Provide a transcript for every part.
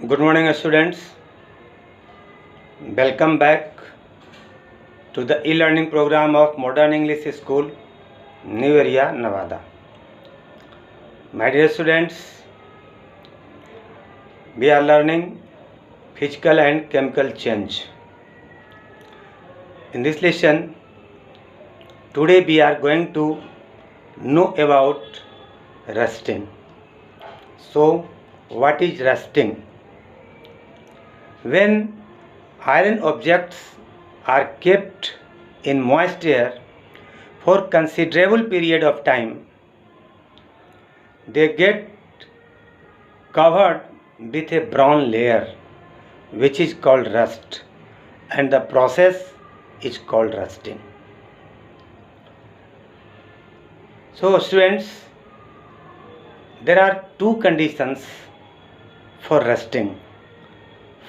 Good morning, students. Welcome back to the e-learning program of Modern English School, New Area, Nevada. My dear students, we are learning physical and chemical change. In this lesson, today we are going to know about rusting. So, what is rusting? When iron objects are kept in moist air for considerable period of time, they get covered with a brown layer which is called rust, and the process is called rusting. So students, there are two conditions for rusting.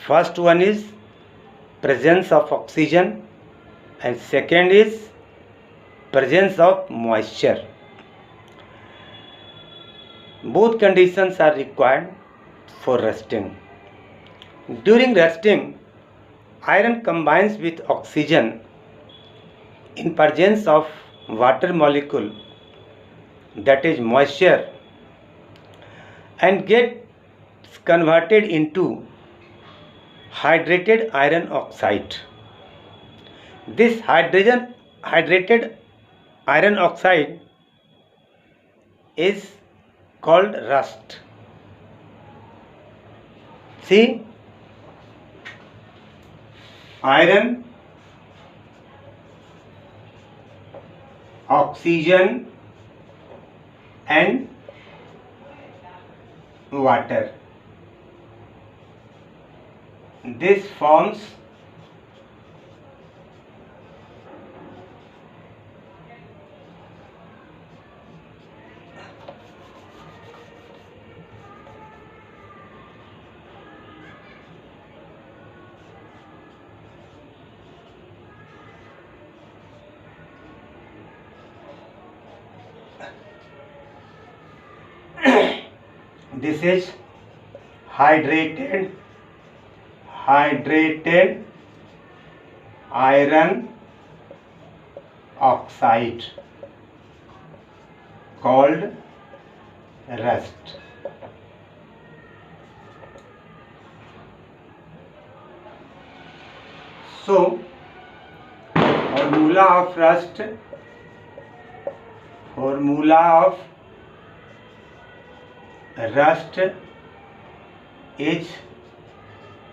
First one is presence of oxygen and second is presence of moisture. Both conditions are required for rusting. During rusting, iron combines with oxygen in presence of water molecule, that is moisture, and gets converted into hydrated iron oxide. This hydrated iron oxide is called rust. See, iron, oxygen and water. This forms this is hydrated iron oxide called rust. So formula of rust is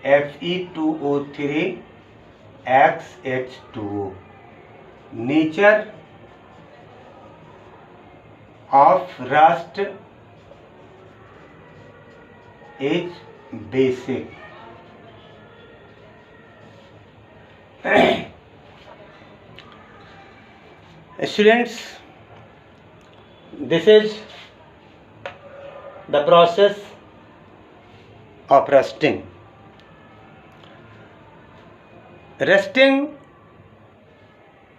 Fe2O3 XH2O. Nature of rust is basic. Students, this is the process of rusting. Rusting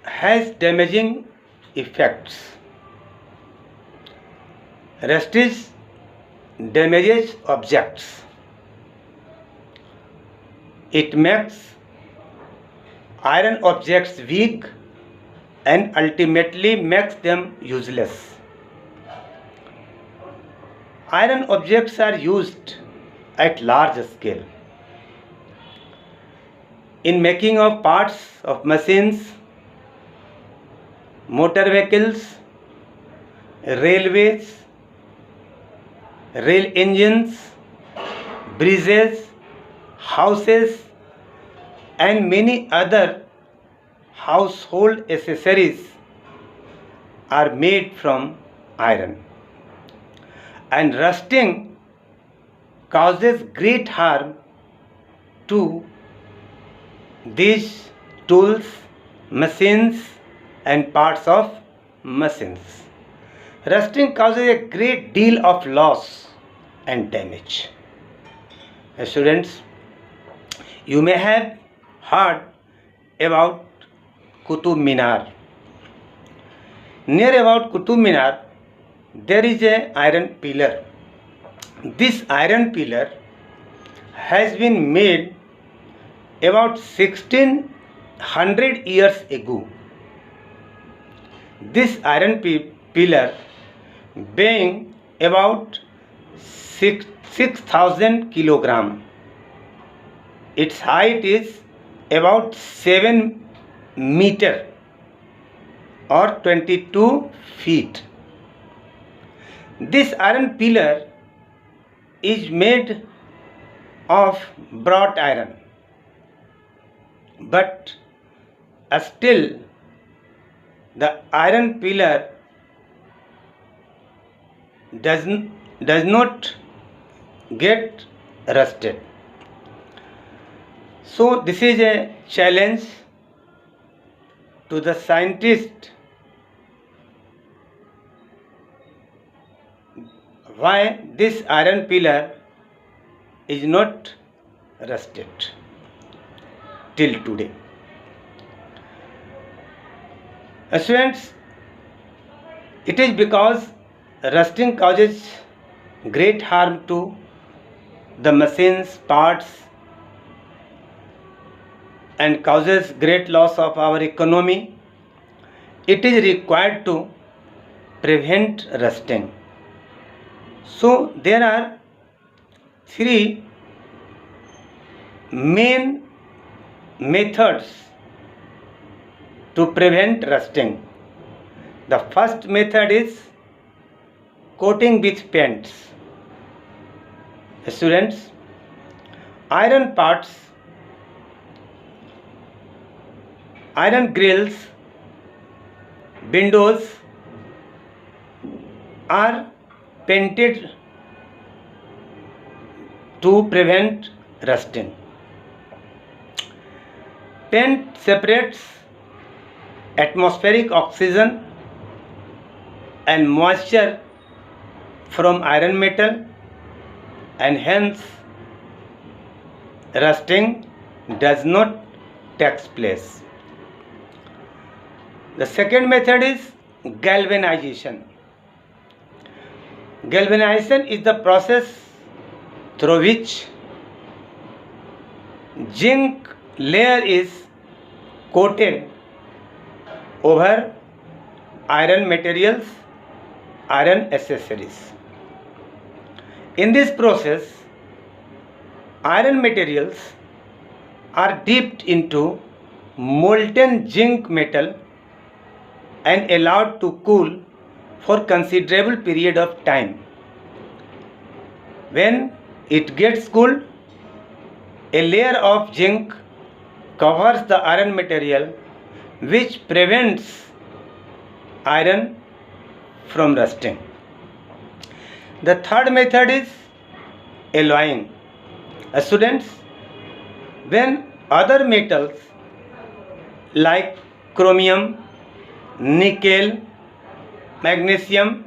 has damaging effects. Rust damages objects. It makes iron objects weak and ultimately makes them useless. Iron objects are used at large scale in making of parts of machines, motor vehicles, railways, rail engines, bridges, houses, and many other household accessories are made from iron. And rusting causes great harm to these tools, machines, and parts of machines. Rusting causes a great deal of loss and damage. Students, you may have heard about Qutub Minar. Near about Qutub Minar, there is a iron pillar. This iron pillar has been made about 1600 years ago. This iron pillar, weighing about 6,000 kilogram. Its height is about 7 meter or 22 feet. This iron pillar is made of wrought iron, but still the iron pillar does not get rusted. So this is a challenge to the scientist, why this iron pillar is not rusted till today. Students, it is because rusting causes great harm to the machine's parts and causes great loss of our economy. It is required to prevent rusting. So there are three main methods to prevent rusting. The first method is coating with paints. Students, iron parts, iron grills, windows are painted to prevent rusting. Paint separates atmospheric oxygen and moisture from iron metal, and hence rusting does not take place. The second method is galvanization. Galvanization is the process through which zinc layer is coated over iron materials, iron accessories. In this process, iron materials are dipped into molten zinc metal and allowed to cool for considerable period of time. When it gets cooled, a layer of zinc covers the iron material, which prevents iron from rusting. The third method is alloying. Students, when other metals like chromium, nickel, magnesium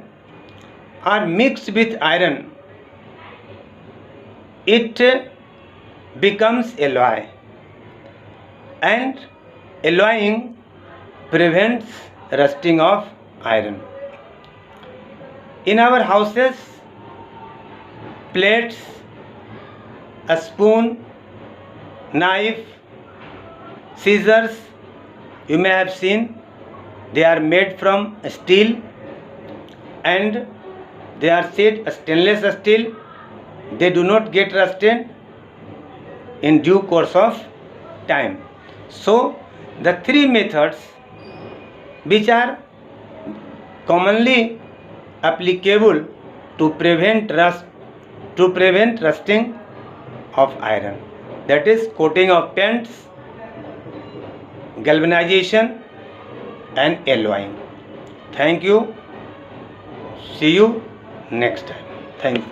are mixed with iron, it becomes alloy, and alloying prevents rusting of iron. In our houses, plates, a spoon, knife, scissors, you may have seen, they are made from steel and they are said stainless steel. They do not get rusted in due course of time. So the three methods which are commonly applicable to prevent rusting of iron, that is coating of paints, galvanization and alloying. Thank you. See you next time. Thank you.